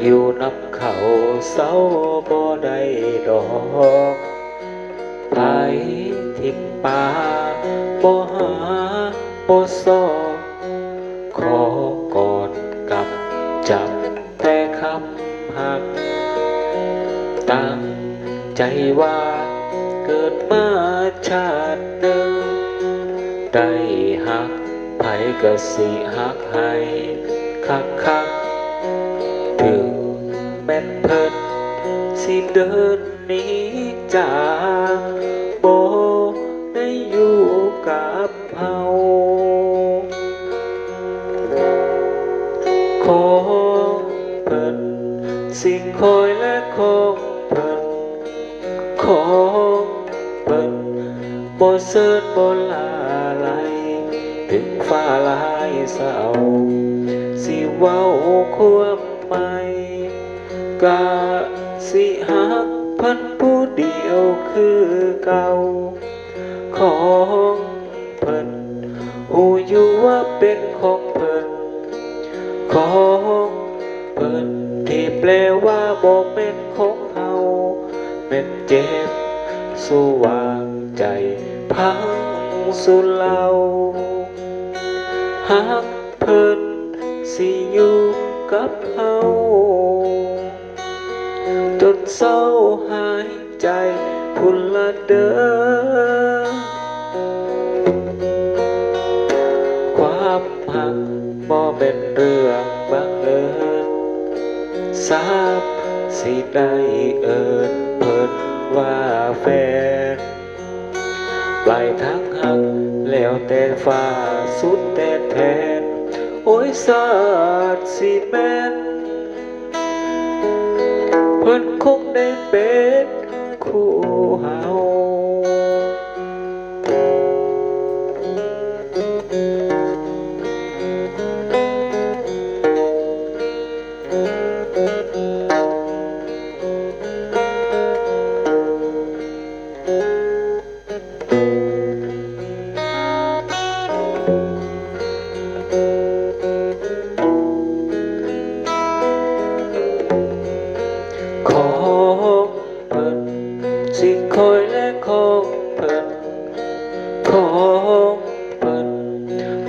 อยู่นับเขาเศร้าบ่ได้ดอกไปทิมป่าบ่หาบ่ซอกขอกอดกับจับแต่คำหักตั้งใจว่าเกิดมาชาติหนึ่งได้หักไผก็สิหักให้คักถึงแม่นเพิ่นสิเดินหนีจากบ่ได้อยู่กับเฮาของเพิ่นสิ่งคอยและของเพิ่นของเพิ่นบ่เสิร์ชบ่ลาไหลถึงฟ้าลายเศร้าสิเว้าความหมายกะสิหักเพิ่นผู้เดียวคือเก่าของเพิ่นหูอยู่ว่าเป็นของเพิ่นของเพิ่นที่แปลว่าบ่แม่นของเฮาแม่นเจ็บสู่วางใจพังสู่เล่าหักเพิ่นสิอยู่กับเฮาจนเศร้าหายใจพุ่นละเด้อความหักบ่เป็นเรื่องบังเอิญทราบสิได้เอิ้นเพิ่นว่าแฟนปลายทางหักแล้วแต่ฟ้าสุดแต่แทนโอ้ยสาดสิแม่นเพิ่นคงได้เป็นคู่เฮาของเพิ่นสิ่งคอยและของเพิ่นของเพิ่น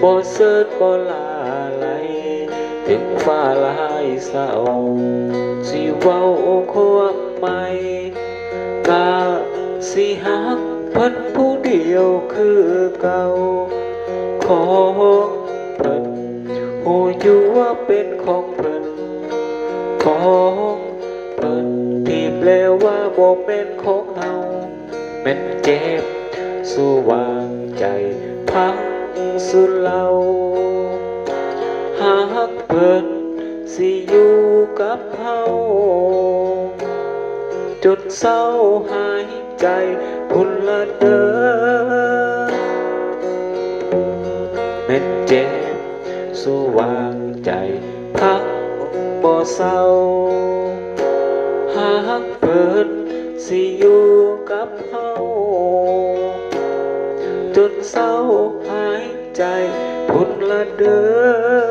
บ่เสิร์ชบ่ลาไหลถึงฟ้าลายเศร้าสิเว้าความหมายกะสิหักเพิ่นผู้เดียวคือเก่าของเพิ่นหูอยู่ว่าเป็นของเพิ่นของเพิ่นที่แปลว่าบ่แม่นของเฮาแม่นเจ็บสู่วางใจพังสู่เล่าหักเพิ่นสิอยู่กับเฮาจนเศร้าหายใจพุ่นละเด้อแม่นเจ็บสู่วางใจพังบ่เศร้าหักเพิ่นสิอยู่กับเฮาจนเศร้าหายใจพุ่นละเด้อ